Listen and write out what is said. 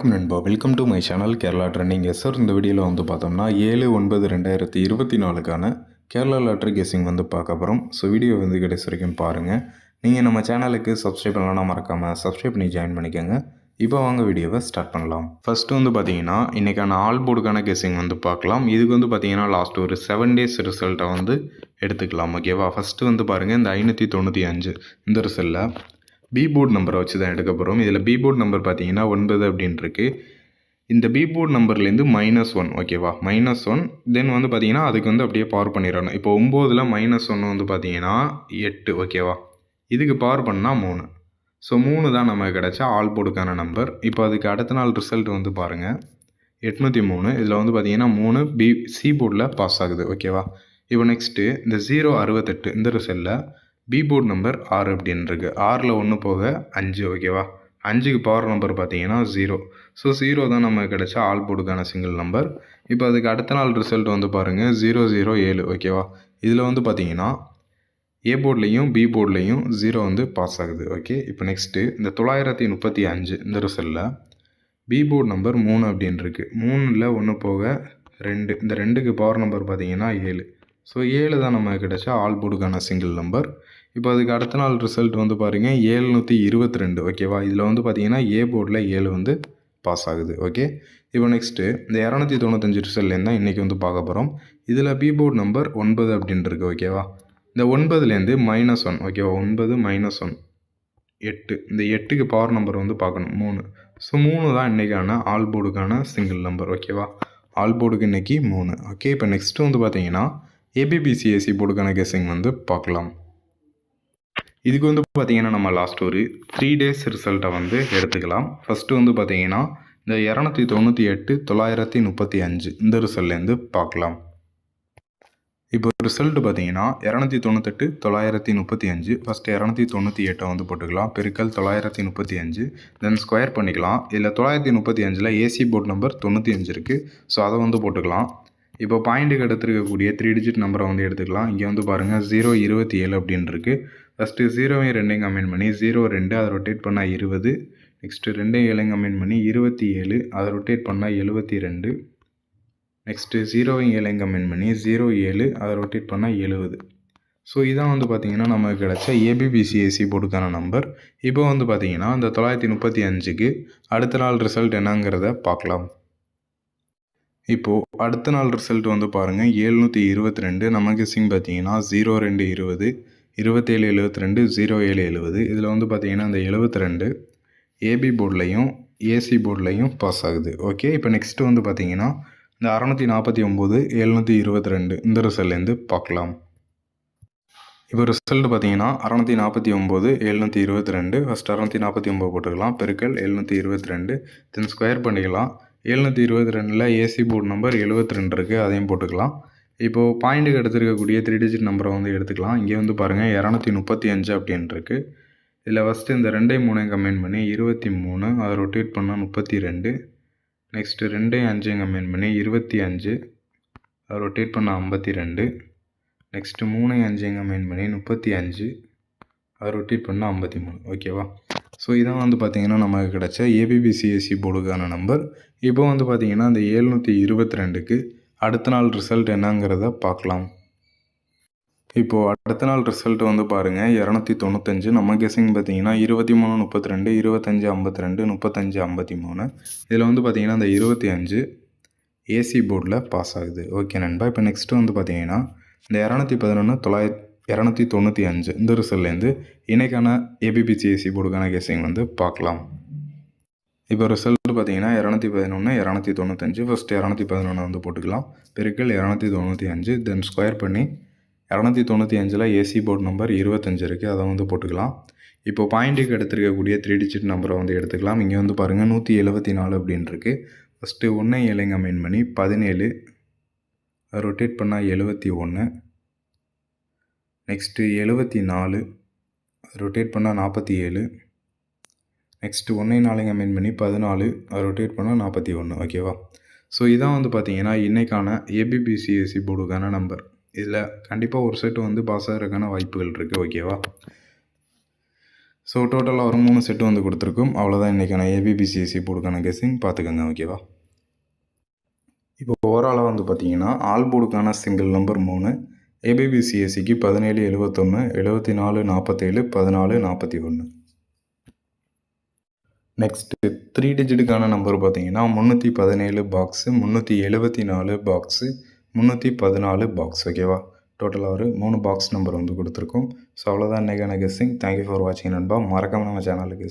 வணக்கம் நண்பா, welcome to my channel Kerala trending. Sir இந்த வீடியோவில் வந்து பார்த்தோம்னா 7/9/2024 கேரளா லாட்ரி கெஸ்ஸிங் வந்து பார்க்க போகிறோம். ஸோ வீடியோ வந்து கடைசி வரைக்கும் பாருங்கள். நீங்கள் நம்ம சேனலுக்கு சப்ஸ்கிரைப் பண்ணலாம், மறக்காமல் சப்ஸ்கிரைப் பண்ணி ஜாயின் பண்ணிக்கோங்க. இப்போ வாங்க வீடியோவை ஸ்டார்ட் பண்ணலாம். ஃபஸ்ட்டு வந்து பார்த்தீங்கன்னா இன்றைக்கான ஆல் போர்டுக்கான கெஸ்ஸிங் வந்து பார்க்கலாம். இதுக்கு வந்து பார்த்தீங்கன்னா லாஸ்ட் ஒரு 7 days ரிசல்ட்டை வந்து எடுத்துக்கலாம். ஓகேவா? ஃபஸ்ட்டு வந்து பாருங்கள், இந்த 595 இந்த ரிசல்ட்டில் பி போர்டு நம்பரை வச்சு தான் எடுக்க போகிறோம். இதில் பி போர்டு நம்பர் பார்த்தீங்கன்னா 9 அப்படின்ட்டுருக்கு. இந்த பி போர்டு நம்பர்லேருந்து -1 ஓகேவா? -1 தென் வந்து பார்த்தீங்கன்னா அதுக்கு வந்து அப்படியே பவர் பண்ணிடணும். இப்போ 9ல் -1 வந்து பார்த்தீங்கன்னா 8 ஓகேவா? இதுக்கு பவர் பண்ணால் 3. ஸோ 3 தான் நமக்கு கிடச்ச ஆல் போர்டுக்கான நம்பர். இப்போ அதுக்கு அடுத்த நாள் ரிசல்ட் வந்து பாருங்கள், 803. இதில் வந்து பார்த்தீங்கன்னா 3 சி போர்டில் பாஸ் ஆகுது ஓகேவா? இப்போ நெக்ஸ்ட்டு இந்த 068 இந்த ரிசல்ட்டில் பி போர்டு நம்பர் 6 அப்படின்னு இருக்குது. 6ல் 1 போக 5 ஓகேவா? 5க்கு பவர் நம்பர் பார்த்தீங்கன்னா 0. ஸோ 0 தான் நமக்கு கிடச்ச ஆல் போர்டுக்கான சிங்கிள் நம்பர். இப்போ அதுக்கு அடுத்த நாள் ரிசல்ட் வந்து பாருங்கள், 007 ஓகேவா? இதில் வந்து பார்த்தீங்கன்னா ஏ போர்ட்லேயும் பி போர்ட்லேயும் 0 வந்து பாஸ் ஆகுது. ஓகே, இப்போ நெக்ஸ்ட்டு இந்த 935 இந்த ரிசல்ட்டில் பி போர்டு நம்பர் 3 அப்படின்னு இருக்குது. 3ல் 1 போக 2, இந்த 2க்கு பவர் நம்பர் பார்த்தீங்கன்னா 7. ஸோ 7 தான் நமக்கு கிடச்ச ஆல் போர்டுக்கான சிங்கிள் நம்பர். இப்போ அதுக்கு அடுத்த நாள் ரிசல்ட் வந்து பாருங்கள், 722 ஓகேவா? இதில் வந்து பார்த்தீங்கன்னா ஏ போர்டில் 7 வந்து பாஸ் ஆகுது. ஓகே, இப்போ நெக்ஸ்ட்டு இந்த 295 ரிசல்ட்லேருந்து தான் இன்றைக்கி வந்து பார்க்க போகிறோம். இதில் பி போர்டு நம்பர் 9 அப்படின்ட்டு ஓகேவா? இந்த 9லேருந்து -1 ஓகேவா? 9 -1 8, இந்த 8க்கு பவர் நம்பர் வந்து பார்க்கணும் 3. ஸோ 3 தான் இன்றைக்கான ஆல் போர்டுக்கான சிங்கிள் நம்பர் ஓகேவா? ஆல் போர்டுக்கு இன்றைக்கி 3. ஓகே, இப்போ நெக்ஸ்ட்டு வந்து பார்த்தீங்கன்னா ஏபிபிசிஎஸ்சி போர்டுக்கான கெஸ்ஸிங் வந்து பார்க்கலாம். இதுக்கு வந்து பார்த்தீங்கன்னா நம்ம லாஸ்ட் ஒரு 3 days ரிசல்ட்டை வந்து எடுத்துக்கலாம். ஃபஸ்ட்டு வந்து பார்த்தீங்கன்னா இந்த 298 935 இந்த ரிசல்ட்லேருந்து பார்க்கலாம். இப்போ ரிசல்ட் பார்த்தீங்கன்னா 298 935. ஃபஸ்ட்டு 298 வந்து போட்டுக்கலாம், பெருக்கல் 935, தென் ஸ்கொயர் பண்ணிக்கலாம். இதில் 935ல் ஏசி போர்டு நம்பர் 95 இருக்குது. ஸோ அதை வந்து போட்டுக்கலாம். இப்போ பாயிண்ட்டுக்கு எடுத்துருக்கக்கூடிய 3 digit நம்பரை வந்து எடுத்துக்கலாம். இங்கே வந்து பாருங்கள் 027 அப்படின்னு இருக்குது. ஃபஸ்ட்டு 0வையும் 2ஐயும் கம்பைன் பண்ணி 02 அதை ரொட்டேட் பண்ணால் 20. நெக்ஸ்ட்டு 2ஐயும் 7ஐயும் கம்பைன் பண்ணி 27, அதை ரொட்டேட் பண்ணால் 72. நெக்ஸ்ட்டு 0வையும் 7ஐயும் கம்பைன் பண்ணி 07, அதை ரொட்டேட் பண்ணால் 70. ஸோ இதான் வந்து பார்த்திங்கன்னா நமக்கு கிடச்ச ஏபிபிசிஎஸ்சி போர்டுக்கான நம்பர். இப்போ வந்து பார்த்திங்கன்னா இந்த 935க்கு அடுத்த நாள் ரிசல்ட் என்னங்கிறத பார்க்கலாம். இப்போது அடுத்த நாள் ரிசல்ட் வந்து பாருங்கள், 722. நம்ம கெஸ்ஸிங் பார்த்தீங்கன்னா 0220, 2772, 0770. இதில் வந்து பார்த்தீங்கன்னா இந்த 72 ஏபி போர்ட்லையும் ஏசி போர்ட்லையும் பாஸ் ஆகுது. ஓகே, இப்போ நெக்ஸ்ட்டு வந்து பார்த்தீங்கன்னா இந்த 649 722 இந்த ரிசல்ட்லேருந்து பார்க்கலாம். இப்போ ரிசல்ட் பார்த்தீங்கன்னா 649 722. ஃபஸ்ட் 649 போட்டுக்கலாம், பெருக்கல் 722, தென் ஸ்கொயர் பண்ணிக்கலாம். 722ல் ஏசி போர்டு நம்பர் 72 இருக்குது, அதையும் போட்டுக்கலாம். இப்போது பாயிண்ட்டுக்கு எடுத்துருக்கக்கூடிய 3 digit நம்பரை வந்து எடுத்துக்கலாம். இங்கே வந்து பாருங்கள் 235 அப்படின்ட்டுருக்கு. இதில் ஃபஸ்ட்டு இந்த 2ஐயும் 3ஐயும் கம்பைன் பண்ணி 23, அதை ரொட்டேட் பண்ணால் 32. நெக்ஸ்ட்டு 2ஐயும் 5ஐயும் கம்பைன் பண்ணி 25, அதை ரொட்டேட் பண்ணால் 52. நெக்ஸ்ட்டு 3ஐயும் 5ஐயும் கம்பைன் பண்ணி 35, அதை ரொட்டேட் பண்ணால் 53 ஓகேவா? ஸோ இதான் வந்து பார்த்திங்கன்னா நமக்கு கிடச்ச ஏபிபிசிஎஸ்சி போர்டுக்கான நம்பர். இப்போ வந்து பார்த்திங்கன்னா இந்த 722க்கு அடுத்த நாள் ரிசல்ட் என்னங்கிறத பார்க்கலாம். இப்போது அடுத்த நாள் ரிசல்ட் வந்து பாருங்கள், 295. நம்ம கெஸ்ஸிங் பார்த்தீங்கன்னா 23 32, 25 52, 35 53. இதில் வந்து பார்த்திங்கன்னா இந்த 25 ஏசி போர்டில் பாஸ் ஆகுது. ஓகே நண்பா, இப்போ நெக்ஸ்ட்டு வந்து பார்த்திங்கன்னா இந்த 211 295 இந்த ரிசல்ட்லேருந்து இன்றைக்கான ஏபிபிசிஎஸ்சி போர்டுக்கான கெஸ்ஸிங் வந்து பார்க்கலாம். இப்போ ரிசல்ட் பார்த்தீங்கன்னா 211 295. ஃபஸ்ட்டு 211 வந்து போட்டுக்கலாம், பெருக்கல் 295, தென் ஸ்கொயர் பண்ணி 295ல் ஏசி போர்டு நம்பர் 25 இருக்குது, அதை வந்து போட்டுக்கலாம். இப்போ பாயிண்ட்டுக்கு எடுத்துருக்கக்கூடிய 3 digit நம்பரை வந்து எடுத்துக்கலாம். இங்கே வந்து பாருங்கள் 174 அப்படின்ட்டுருக்கு. ஃபஸ்ட்டு 1ஐயும் 7ஐயும் கம்பைன் பண்ணி 17, ரொட்டேட் பண்ணால் 71. நெக்ஸ்ட்டு 74, ரொட்டேட் பண்ணால் 47. நெக்ஸ்ட்டு 1ஐயும் 4ஐயும் கம்பைன் பண்ணி 14, ரொட்டேட் பண்ணால் 41 ஓகேவா? ஸோ இதான் வந்து பார்த்திங்கன்னா இன்றைக்கான ஏபிபிசிஎஸ்சி போர்டுக்கான நம்பர். இதில் கண்டிப்பாக ஒரு செட்டு வந்து பாஸ் ஆகிறதுக்கான வாய்ப்புகள் இருக்குது ஓகேவா? ஸோ டோட்டலாக ஒரு 3 செட்டு வந்து கொடுத்துருக்கோம். அவ்வளோதான் இன்றைக்கான ஏபிபிசிஎஸ்சி போர்டுக்கான கெஸ்ஸிங் பார்த்துக்கோங்க. ஓகேவா? இப்போ ஓவராலாக வந்து பார்த்தீங்கன்னா ஆல் போர்டுக்கான சிங்கிள் நம்பர் 3, ஏபிபிசிஎஸ்சிக்கு 17 71 74 47 14 41. நெக்ஸ்ட்டு 3 டிஜிட்டுக்கான நம்பர் பார்த்தீங்கன்னா 317 பாக்ஸு, 374 பாக்ஸு, 314 பாக்ஸ். ஓகேவா? டோட்டலாக ஒரு 3 பாக்ஸ் நம்பர் வந்து கொடுத்துருக்கோம். ஸோ அவ்வளோதான் இன்றைக்கான கெஸ்ஸிங். தேங்க்யூ ஃபார் வாட்சிங் நண்பா. மறக்காமல் நம்ம சேனலுக்கு